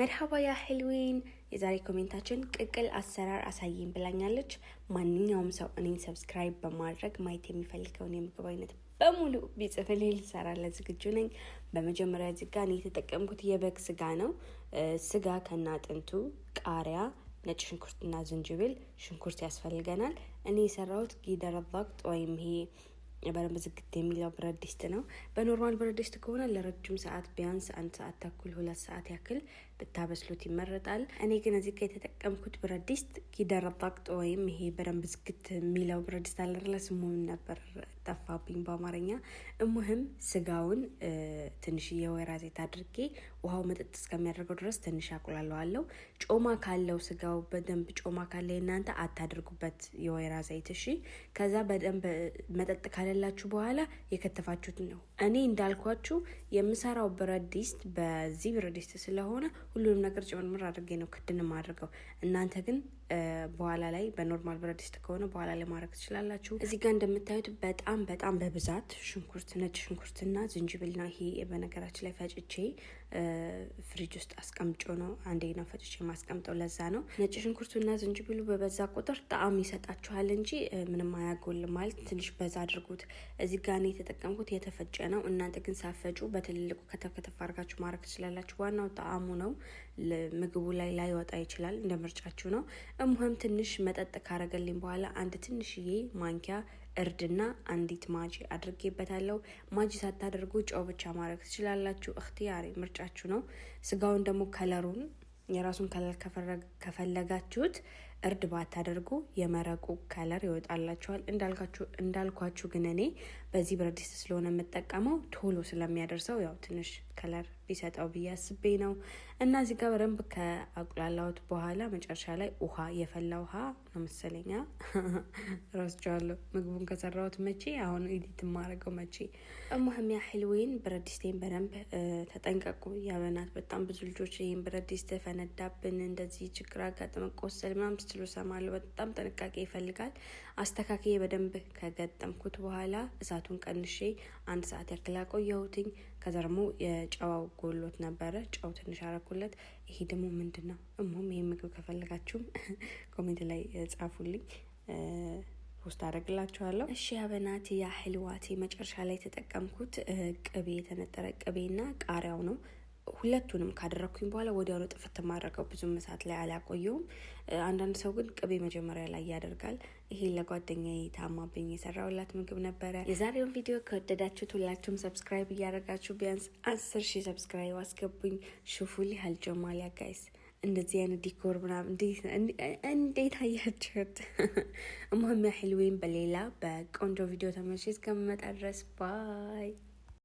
مرحبا يا حلوين የዛሬ ኮሜንታችን ቅቅል አሰራር አሳይኝ ብላኛለች። ማንኛውም ሰው እኔን ሰብስክራይብ በማድረግ ማየት የሚፈልገውን የምግብ አይነት በሙሉ ቢጽፍልኝ ልሰራለት ዝግጁ ነኝ። በመጀመሪያ እዚህ ጋር እኔ የተጠቀምኩት የበግ ስጋ ነው። ስጋ ከነ አጥንቱ፣ ቃሪያ፣ ነጭ ሽንኩርትና ዝንጅብል፣ ሽንኩርት ያስፈልገናል። እኔ የሰራሁት ጊደር ضغط ወይም ይሄ በደንብ ዝግት የሚለው ብረት ድስት ነው። በኖርማል ብረት ድስት ከሆነ ለረጅም ሰዓት ቢያንስ 1 ሰዓት ተኩል 2 ሰዓት ያክል ብታበስሉት ይመረጣል። እኔ ግን እዚህ ጋር የተጠቀምኩት ብረት ድስት ጊደር ضغط ወይም ይሄ በደንብ ዝግት የሚለው ብረት ድስት አለርለ ስሙ ነበር ጠፋብኝ በአማርኛ። እሙህም ስጋውን ትንሽ የወይራ ዘይት አድርጌ ውሃው መጠጥ እስከሚያደርገው ድረስ ትንሽ አቁላለዋለሁ። ጮማ ካለው ስጋው በደንብ ጮማ ካለ እናንተ አታድርጉበት የወይራ ዘይት እሺ። ከዛ በደንብ መጠጥ ካለላችሁ በኋላ የከተፋችሁት ነው። እኔ እንዳልኳችሁ የምሰራው ብረት ድስት በዚህ ብረት ድስት ስለሆነ ሁሉንም ነገር ጨምር አድርጌ ነው ክድን ማድረገው። እናንተ ግን በኋላ ላይ በኖርማል ብረት ድስት ከሆነ በኋላ ላይ ማድረግ ትችላላችሁ። እዚህ ጋር እንደምታዩት በጣም በብዛት ሽንኩርት፣ ነጭ ሽንኩርትና ዝንጅብልና ይሄ በነገራችን ላይ ፈጭቼ ፍሪጅ ውስጥ አስቀምጮ ነው አንዴ ነው ፈጭቼ ማስቀምጠው። ለዛ ነው ነጭ ሽንኩርቱና ዝንጅብሉ በበዛ ቁጥር ጣዕም ይሰጣችኋል እንጂ ምንም አያጎልም። ማለት ትንሽ በዛ አድርጉት። እዚህ ጋር እኔ የተጠቀምኩት የተፈጨ ነው። እናንተ ግን ሳፈጩ በትልልቁ ከተፍ አድርጋችሁ ማድረግ ትችላላችሁ። ዋናው ጣዕሙ ነው። ምግቡ ላይ ላይወጣ ይችላል፣ እንደ ምርጫችሁ ነው። እሙህም ትንሽ መጠጥ ካረገልኝ በኋላ አንድ ትንሽዬ ማንኪያ እርድና አንዲት ማጂ አድርጌበታለሁ። ማጂ ሳታደርጉ ጨው ብቻ ማድረግ ትችላላችሁ። እክትያሪ ምርጫችሁ ነው። ስጋውን ደግሞ ከለሩን የራሱን ከለር ከፈለጋችሁት እርድ ባታደርጉ የመረቁ ከለር ይወጣላችኋል። እንዳልኳችሁ ግን እኔ በዚህ ብረት ድስት ስለሆነ የምጠቀመው ቶሎ ስለሚያደርሰው ያው ትንሽ ከለር ቢሰጠው ብዬ አስቤ ነው። እና እዚህ ጋር በደንብ ከአቁላላሁት በኋላ መጨረሻ ላይ ውሃ፣ የፈላ ውሃ ነው መሰለኛ ረስቻለሁ። ምግቡን ከሰራሁት መቼ አሁን ኤዲት ማረገው መቼ። እሙህም ያ ህልዌን ብረት ድስቴን በደንብ ተጠንቀቁ። ያበናት በጣም ብዙ ልጆች ይሄን ብረት ድስት ፈነዳብን፣ እንደዚህ ችግር አጋጥመ ቆሰል ምናምን ስትሉ ሰማለሁ። በጣም ጥንቃቄ ይፈልጋል። አስተካክዬ በደንብ ከገጠምኩት በኋላ እሳቱን ቀንሼ 1 ሰዓት ያክል አቆየሁትኝ። ከዛ ደግሞ የጨዋው ጎሎት ነበረ፣ ጨው ትንሽ አረኩለት። ይሄ ደግሞ ምንድን ነው? እሙም ይሄ ምግብ ከፈለጋችሁም ኮሜንት ላይ ጻፉልኝ፣ ፖስት አደርግላችኋለሁ። እሺ አበናት ያ ህልዋቴ መጨረሻ ላይ የተጠቀምኩት ቅቤ፣ የተነጠረ ቅቤና ቃሪያው ነው። ሁለቱንም ካደረኩኝ በኋላ ወዲያው ጥፍት ማድረገው፣ ብዙ እሳት ላይ አላቆየውም። አንዳንድ ሰው ግን ቅቤ መጀመሪያ ላይ ያደርጋል። ይሄ ለጓደኛዬ ታማብኝ የሰራውላት ምግብ ነበረ። የዛሬውን ቪዲዮ ከወደዳችሁት ሁላችሁም ሰብስክራይብ እያደረጋችሁ ቢያንስ 10,000 ሰብስክራይብ አስገቡኝ። ሹፉሊ ሀልጀማሊያ ጋይስ፣ እንደዚህ አይነት ዲኮር ምናምን እንዴት አያችሁት? እሙህም ያ ህልዌን በሌላ በቆንጆ ቪዲዮ ተመልሼ እስከምመጣ ድረስ ባይ።